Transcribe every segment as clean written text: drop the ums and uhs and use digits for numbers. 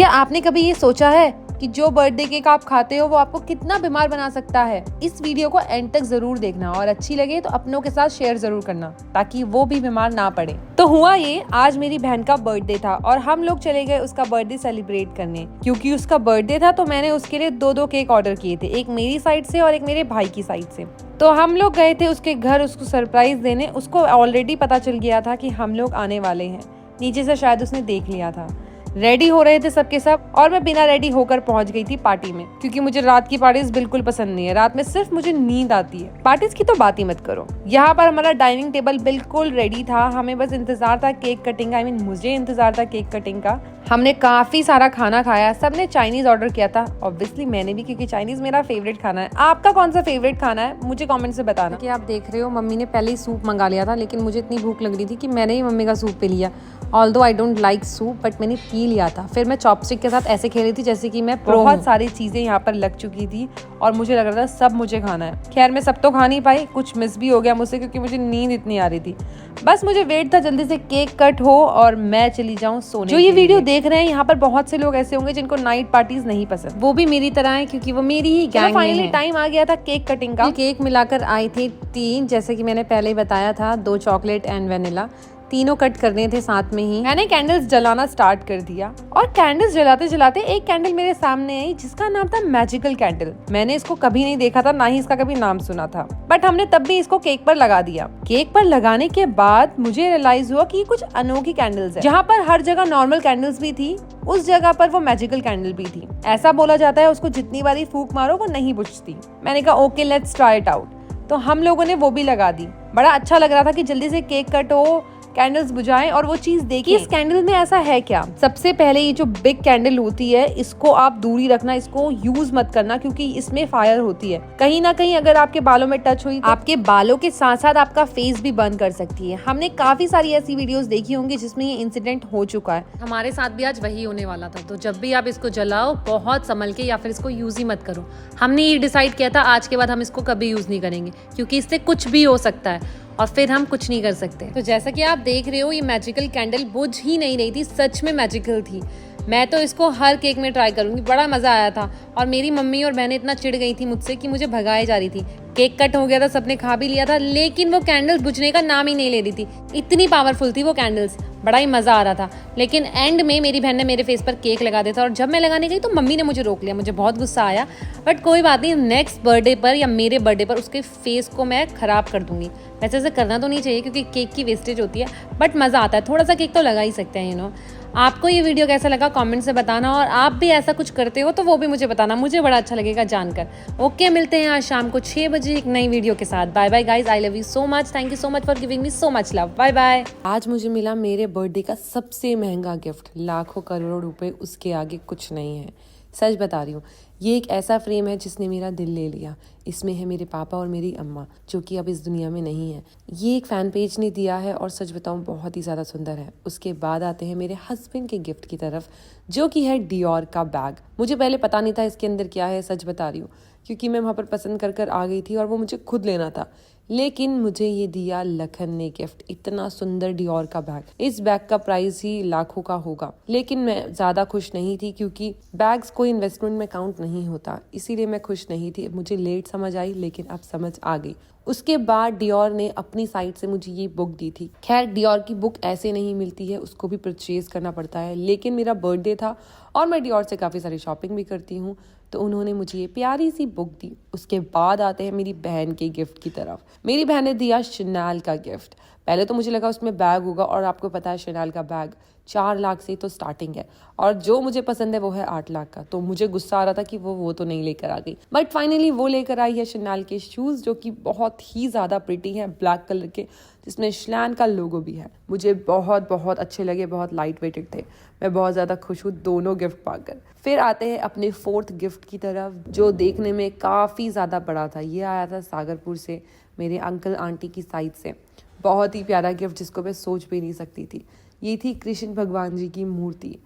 क्या आपने कभी ये सोचा है कि जो बर्थडे केक आप खाते हो वो आपको कितना बीमार बना सकता है? इस वीडियो को एंड तक जरूर देखना और अच्छी लगे तो अपनों के साथ शेयर जरूर करना ताकि वो भी बीमार ना पड़े। तो हुआ ये, आज मेरी बहन का बर्थडे था और हम लोग चले गए उसका बर्थडे सेलिब्रेट करने। क्योंकि उसका बर्थडे था तो मैंने उसके लिए दो केक ऑर्डर किए थे, एक मेरी साइड से और एक मेरे भाई की साइड से। तो हम लोग गए थे उसके घर उसको सरप्राइज देने। उसको ऑलरेडी पता चल गया था कि हम लोग आने वाले हैं, नीचे से शायद उसने देख लिया था। रेडी हो रहे थे सबके सब और मैं बिना रेडी होकर पहुंच गई थी पार्टी में, क्योंकि मुझे रात की पार्टीज बिल्कुल पसंद नहीं है। रात में सिर्फ मुझे नींद आती है, पार्टीज की तो बात ही मत करो। यहाँ पर हमारा डाइनिंग टेबल बिल्कुल रेडी था, हमें बस इंतजार था केक कटिंग का। मुझे इंतजार था केक कटिंग का। हमने काफी सारा खाना खाया, सबने चाइनीज ऑर्डर किया था, ऑब्वियसली मैंने भी, क्योंकि चाइनीज मेरा फेवरेट खाना है। आपका कौन सा फेवरेट खाना है मुझे कमेंट से बताना। कि आप देख रहे हो मम्मी ने पहले ही सूप मंगा लिया था, लेकिन मुझे इतनी भूख लग रही थी कि मैंने ही मम्मी का सूप पी लिया। Although I don't like soup, but मैंने पी लिया था। फिर मैं चॉपस्टिक के साथ ऐसे खेल रही थी जैसे कि मैं बहुत सारी चीजें यहाँ पर लग चुकी थी और मुझे लग रहा था सब मुझे खाना है। खैर मैं सब तो खा नहीं पाई, कुछ मिस भी हो गया मुझसे क्योंकि मुझे नींद इतनी आ रही थी। बस मुझे वेट था जल्दी से केक कट हो और मैं चली जाऊं सोने। जो ये वीडियो देख रहे हैं यहाँ पर बहुत से लोग ऐसे होंगे जिनको नाइट पार्टीज नहीं पसंद, वो भी मेरी तरह है क्योंकि वो मेरी ही गैंग में है। फाइनली टाइम आ गया था केक कटिंग का। केक मिलाकर आए थे 3, जैसे कि मैंने पहले ही बताया था, 2 चॉकलेट एंड वेनिला। तीनों कट करने थे साथ में ही। मैंने कैंडल्स जलाना स्टार्ट कर दिया और कैंडल्स जलाते जलाते एक कैंडल मेरे सामने आई जिसका नाम था मैजिकल कैंडल। मैंने इसको कभी नहीं देखा था, ना ही इसका कभी नाम सुना था, बट हमने तब भी इसको केक पर लगा दिया। केक पर लगाने के बाद मुझे रियलाइज हुआ कि ये कुछ अनोखी कैंडल्स है। जहाँ पर हर जगह नॉर्मल कैंडल्स भी थी, उस जगह पर वो मैजिकल कैंडल भी थी। ऐसा बोला जाता है उसको जितनी बारी फूंक मारो वो नहीं बुझती। मैंने कहा okay let's try it out, तो हम लोगों ने वो भी लगा दी। बड़ा अच्छा लग रहा था कि जल्दी से केक कट हो, कैंडल्स बुझाएं और वो चीज देखिए इस कैंडल में ऐसा है क्या। सबसे पहले ये जो बिग कैंडल होती है इसको आप दूरी रखना, इसको यूज मत करना क्योंकि इसमें फायर होती है। कहीं ना कहीं अगर आपके बालों में टच हुई तो आपके बालों के साथ साथ आपका फेस भी बर्न कर सकती है। हमने काफी सारी ऐसी वीडियोस देखी होंगी जिसमें ये इंसिडेंट हो चुका है। हमारे साथ भी आज वही होने वाला था। तो जब भी आप इसको जलाओ बहुत संभल के, या फिर इसको यूज ही मत करो। हमने ये डिसाइड किया था आज के बाद हम इसको कभी यूज नहीं करेंगे क्योंकि इससे कुछ भी हो सकता है और फिर हम कुछ नहीं कर सकते। तो जैसा कि आप देख रहे हो ये मैजिकल कैंडल बुझ ही नहीं रही थी, सच में मैजिकल थी। मैं तो इसको हर केक में ट्राई करूंगी, बड़ा मजा आया था। और मेरी मम्मी और बहनें इतना चिढ़ गई थी मुझसे कि मुझे भगाए जा रही थी। केक कट हो गया था, सबने खा भी लिया था, लेकिन वो कैंडल्स बुझने का नाम ही नहीं ले रही थी। इतनी पावरफुल थी वो कैंडल्स, बड़ा ही मजा आ रहा था। लेकिन एंड में मेरी बहन ने मेरे फेस पर केक लगा दिया था और जब मैं लगाने गई तो मम्मी ने मुझे रोक लिया। मुझे बहुत गुस्सा आया, बट कोई बात नहीं, नेक्स्ट बर्थडे पर या मेरे बर्थडे पर उसके फेस को मैं खराब कर दूंगी। वैसे ऐसे करना तो नहीं चाहिए क्योंकि केक की वेस्टेज होती है, बट मजा आता है, थोड़ा सा केक तो लगा ही सकते हैं। आपको ये वीडियो कैसा लगा कमेंट से बताना, और आप भी ऐसा कुछ करते हो तो वो भी मुझे बताना, मुझे बड़ा अच्छा लगेगा जानकर। ओके, मिलते हैं आज शाम को 6 बजे एक नई वीडियो के साथ। Bye bye guys, I love you so much, thank you so much for giving me so much love. Bye bye. आज मुझे मिला मेरे बर्थडे का सबसे महंगा गिफ्ट, लाखों करोड़ों रुपए उसके आगे कुछ नहीं है। सच बता रही हूँ, ये एक ऐसा फ्रेम है जिसने मेरा दिल ले लिया। इसमें है मेरे पापा और मेरी अम्मा जो कि अब इस दुनिया में नहीं है। ये एक फैन पेज ने दिया है और सच बताऊं बहुत ही ज़्यादा सुंदर है। उसके बाद आते हैं मेरे हस्बैंड के गिफ्ट की तरफ, जो कि है डियोर का बैग। मुझे पहले पता नहीं था इसके अंदर क्या है, सच बता रही हूँ, क्योंकि मैं वहाँ पर पसंद कर कर आ गई थी और वो मुझे खुद लेना था। लेकिन मुझे ये दिया लखन ने गिफ्ट, इतना सुंदर डियोर का बैग। इस बैग का प्राइस ही लाखों का होगा, लेकिन मैं ज्यादा खुश नहीं थी क्योंकि बैग्स कोई इन्वेस्टमेंट में काउंट नहीं होता, इसीलिए मैं खुश नहीं थी। मुझे लेट समझ आई लेकिन अब समझ आ गई। उसके बाद डियोर ने अपनी साइड से मुझे ये बुक दी थी। खैर डियोर की बुक ऐसे नहीं मिलती है, उसको भी परचेज करना पड़ता है, लेकिन मेरा बर्थडे था और मैं डियोर से काफ़ी सारी शॉपिंग भी करती हूँ, तो उन्होंने मुझे ये प्यारी सी बुक दी। उसके बाद आते हैं मेरी बहन के गिफ्ट की तरफ। मेरी बहन ने दिया शनेल का गिफ्ट। पहले तो मुझे लगा उसमें बैग होगा, और आपको पता है शनेल का बैग 4 लाख से तो स्टार्टिंग है, और जो मुझे पसंद है वो है 8 लाख का। तो मुझे गुस्सा आ रहा था कि वो तो नहीं लेकर आ गई, बट फाइनली वो लेकर आई है शनेल के शूज, जो कि बहुत ही ज्यादा प्रिटी हैं, ब्लैक कलर के, जिसमें श्लैन का लोगो भी है। मुझे बहुत बहुत अच्छे लगे, बहुत लाइट वेटेड थे। मैं बहुत ज्यादा खुश हूँ दोनों गिफ्ट पाकर। फिर आते हैं अपने 4th गिफ्ट की तरफ, जो देखने में काफी ज्यादा बड़ा था। ये आया था सागरपुर से, मेरे अंकल आंटी की साइड से। बहुत ही प्यारा गिफ्ट जिसको मैं सोच भी नहीं सकती थी। ये थी कृष्ण भगवान जी की मूर्ति,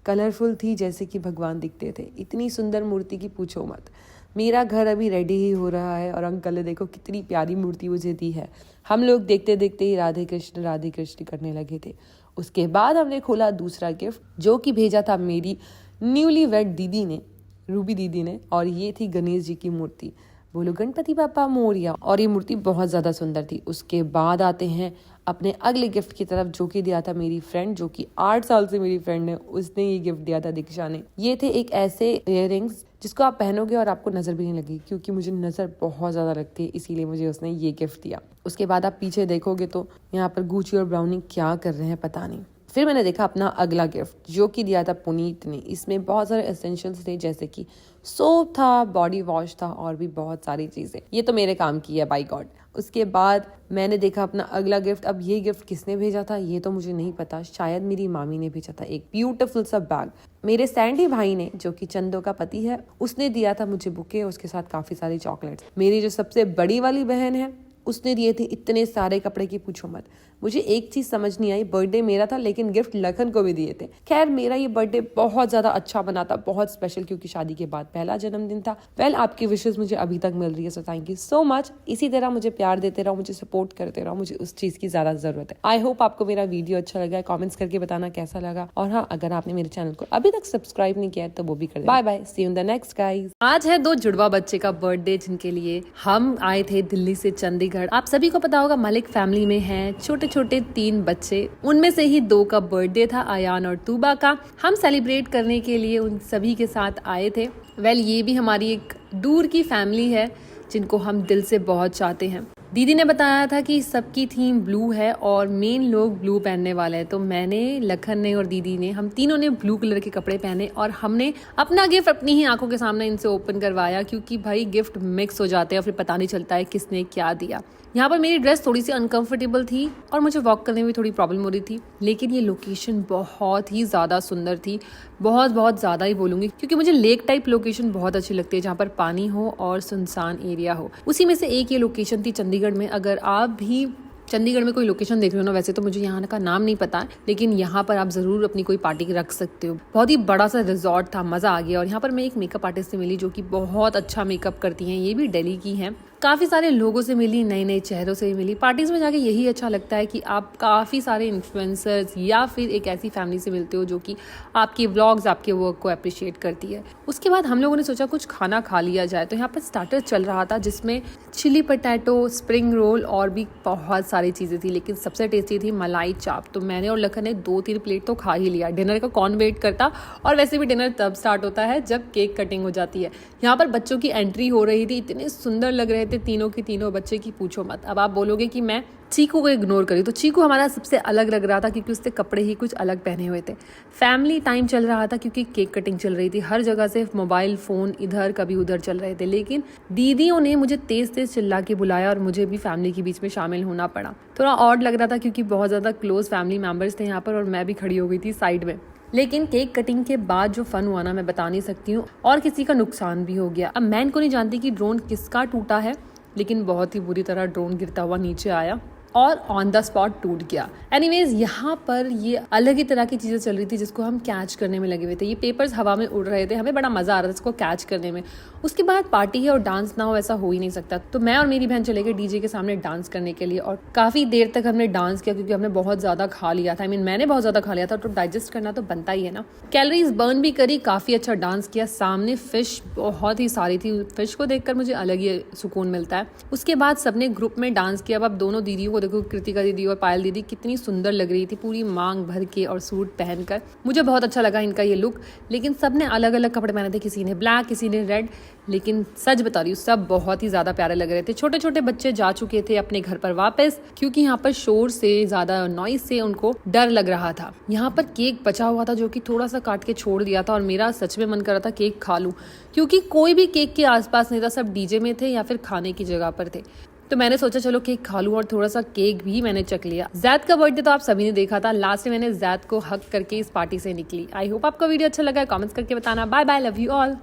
कलरफुल थी जैसे कि भगवान दिखते थे। इतनी सुंदर मूर्ति की पूछो मत। मेरा घर अभी रेडी ही हो रहा है और अंकल ने देखो कितनी प्यारी मूर्ति मुझे दी है। हम लोग देखते देखते ही राधे कृष्ण करने लगे थे। उसके बाद हमने खोला दूसरा गिफ्ट, जो कि भेजा था मेरी न्यूली वेड दीदी ने, रूबी दीदी ने, और ये थी गणेश जी की मूर्ति। बोलो गणपति बापा मोरिया। और ये मूर्ति बहुत ज़्यादा सुंदर थी। उसके बाद आते हैं अपने अगले गिफ्ट की तरफ, जो कि दिया था मेरी फ्रेंड, जो कि 8 साल से मेरी फ्रेंड है, उसने ये गिफ्ट दिया था दीक्षा ने। ये थे एक ऐसे इयररिंग्स जिसको आप पहनोगे और आपको नजर भी नहीं लगेगी, क्योंकि मुझे नजर बहुत ज्यादा लगती है, इसीलिए मुझे उसने ये गिफ्ट दिया। उसके बाद आप पीछे देखोगे तो यहाँ पर गुची और ब्राउनी क्या कर रहे हैं पता नहीं। फिर मैंने देखा अपना अगला गिफ्ट, जो कि दिया था पुनीत ने। इसमें बहुत सारे एसेंशियल्स थे, जैसे कि सोप था, बॉडी वॉश था, और भी बहुत सारी चीजें। ये तो मेरे काम की है, बाय गॉड। उसके बाद मैंने देखा अपना अगला गिफ्ट। अब ये गिफ्ट किसने भेजा था ये तो मुझे नहीं पता, शायद मेरी मामी ने भेजा था। एक ब्यूटीफुल सा बैग मेरे सैंडी भाई ने, जो कि चंदो का पति है, उसने दिया था मुझे बुके, उसके साथ काफी सारी चॉकलेट्स। मेरी जो सबसे बड़ी वाली बहन है, उसने दिए थे इतने सारे कपड़े की पूछो मत। मुझे एक चीज समझ नहीं आई, बर्थडे मेरा था लेकिन गिफ्ट लखन को भी दिए थे। खैर मेरा ये बर्थडे बहुत ज्यादा अच्छा बना था, बहुत स्पेशल, क्योंकि शादी के बाद पहला जन्मदिन था। वेल आपकी विशेष मुझे अभी तक मिल रही है, so thank you so much. इसी तरह मुझे प्यार देते रहो, मुझे सपोर्ट करते रहो, मुझे उस चीज की ज्यादा जरूरत है। आई होप आपको मेरा वीडियो अच्छा लगा है, कॉमेंट्स करके बताना कैसा लगा। और हाँ, अगर आपने मेरे चैनल को अभी तक सब्सक्राइब नहीं किया है तो वो भी कर देना। Bye bye, see you in the next guys. आज है 2 जुड़वा बच्चे का बर्थडे, जिनके लिए हम आए थे दिल्ली से चंडीगढ़। आप सभी को पता होगा मलिक फैमिली में हैं छोटे छोटे 3 बच्चे, उनमें से ही 2 का बर्थडे था, आयान और तूबा का। हम सेलिब्रेट करने के लिए उन सभी के साथ आए थे। वेल ये भी हमारी एक दूर की फैमिली है जिनको हम दिल से बहुत चाहते हैं। दीदी ने बताया था कि सबकी थीम ब्लू है और मेन लोग ब्लू पहनने वाले हैं, तो मैंने, लखन ने और दीदी ने, हम तीनों ने ब्लू कलर के कपड़े पहने और हमने अपना गिफ्ट अपनी ही आंखों के सामने इनसे ओपन करवाया, क्योंकि भाई गिफ्ट मिक्स हो जाते हैं और फिर पता नहीं चलता है किसने क्या दिया। यहाँ पर मेरी ड्रेस थोड़ी सी अनकंफर्टेबल थी और मुझे वॉक करने में थोड़ी प्रॉब्लम हो रही थी, लेकिन ये लोकेशन बहुत ही ज़्यादा सुंदर थी। बहुत ज़्यादा ही बोलूँगी, क्योंकि मुझे लेक टाइप लोकेशन बहुत अच्छी लगती है, जहाँ पर पानी हो और सुनसान एरिया हो। उसी में से एक ये लोकेशन थी चंडीगढ़ में। अगर आप भी चंडीगढ़ में कोई लोकेशन देख रहे हो ना, वैसे तो मुझे यहाँ का नाम नहीं पता है, लेकिन यहाँ पर आप जरूर अपनी कोई पार्टी रख सकते हो। बहुत ही बड़ा सा रिजॉर्ट था, मजा आ गया। और यहाँ पर मैं एक मेकअप आर्टिस्ट से मिली, जो कि बहुत अच्छा मेकअप करती हैं, ये भी दिल्ली की हैं। काफ़ी सारे लोगों से मिली, नए नए चेहरों से मिली। पार्टीज में जाके यही अच्छा लगता है कि आप काफ़ी सारे इन्फ्लुएंसर्स या फिर एक ऐसी फैमिली से मिलते हो जो कि आपके व्लॉग्स, आपके वर्क को अप्रिशिएट करती है। उसके बाद हम लोगों ने सोचा कुछ खाना खा लिया जाए, तो यहाँ पर स्टार्टर चल रहा था जिसमें चिली पटैटो, स्प्रिंग रोल और भी बहुत सारी चीज़ें थी, लेकिन सबसे टेस्टी थी मलाई चाप। तो मैंने और लखन ने 2-3 प्लेट तो खा ही लिया। डिनर का कौन वेट करता, और वैसे भी डिनर तब स्टार्ट होता है जब केक कटिंग हो जाती है। यहाँ पर बच्चों की एंट्री हो रही थी, इतने सुंदर लग रहे थे तीनों की तीनों बच्चे की पूछो मत। अब आप बोलोगे कि मैं चीकू को इग्नोर करी, तो चीकू हमारा सबसे अलग लग रहा था, क्योंकि उसके कपड़े ही कुछ अलग पहने हुए थे। फैमिली टाइम चल रहा था, क्योंकि केक कटिंग चल रही थी। हर जगह से मोबाइल फ़ोन इधर कभी उधर चल रहे थे, लेकिन दीदियों ने मुझे तेज़ तेज़ चिल्ला के बुलाया और मुझे भी फैमिली के बीच में शामिल होना पड़ा। थोड़ा ऑड लग रहा था, क्योंकि बहुत ज़्यादा क्लोज फैमिली मेम्बर्स थे यहाँ पर और मैं भी खड़ी हो गई थी साइड में। लेकिन केक कटिंग के बाद जो फन हुआ ना, मैं बता नहीं सकती हूँ, और किसी का नुकसान भी हो गया। अब मैं इनको नहीं जानती कि ड्रोन किसका टूटा है, लेकिन बहुत ही बुरी तरह ड्रोन गिरता हुआ नीचे आया और ऑन द स्पॉट टूट गया। एनीवेज, यहाँ पर ये अलग ही तरह की चीज़ें चल रही थी जिसको हम कैच करने में लगे हुए थे। ये पेपर्स हवा में उड़ रहे थे, हमें बड़ा मज़ा आ रहा था इसको कैच करने में। उसके बाद पार्टी है और डांस ना हो ऐसा हो ही नहीं सकता, तो मैं और मेरी बहन चले गए डीजे के सामने डांस करने के लिए, और काफ़ी देर तक हमने डांस किया, क्योंकि हमने बहुत ज़्यादा खा लिया था। मैंने बहुत ज़्यादा खा लिया था, तो डाइजेस्ट करना तो बनता ही है ना। कैलोरीज बर्न भी करी, काफ़ी अच्छा डांस किया। सामने फिश बहुत ही सारी थी, फिश को देखकर मुझे अलग ही सुकून मिलता है। उसके बाद सबने ग्रुप में डांस किया। अब आप दोनों दीदियों को देखो, कृतिका दीदी और पायल दीदी कितनी सुंदर लग रही थी, पूरी मांग भर के और सूट पहनकर। मुझे बहुत अच्छा लगा इनका ये लुक, लेकिन सबने अलग अलग कपड़े पहने थे, किसी ने ब्लैक, किसी ने रेड, लेकिन सच बता रही हूँ सब बहुत ही ज्यादा प्यारे लग रहे थे। छोटे छोटे बच्चे जा चुके थे अपने घर पर वापस, क्योंकि यहाँ पर शोर से, ज्यादा नॉइज से उनको डर लग रहा था। यहाँ पर केक बचा हुआ था, जो कि थोड़ा सा काट के छोड़ दिया था, और मेरा सच में मन कर रहा था केक खा लूं, क्योंकि कोई भी केक के आसपास नहीं था, सब डीजे में थे या फिर खाने की जगह पर थे। तो मैंने सोचा चलो केक खा लूं, और थोड़ा सा केक भी मैंने चख लिया। जैद का बर्थडे तो आप सभी ने देखा था, लास्ट में मैंने जैद को हक करके इस पार्टी से निकली। आई होप आपका वीडियो अच्छा लगा है, कमेंट्स करके बताना। Bye bye, love you all.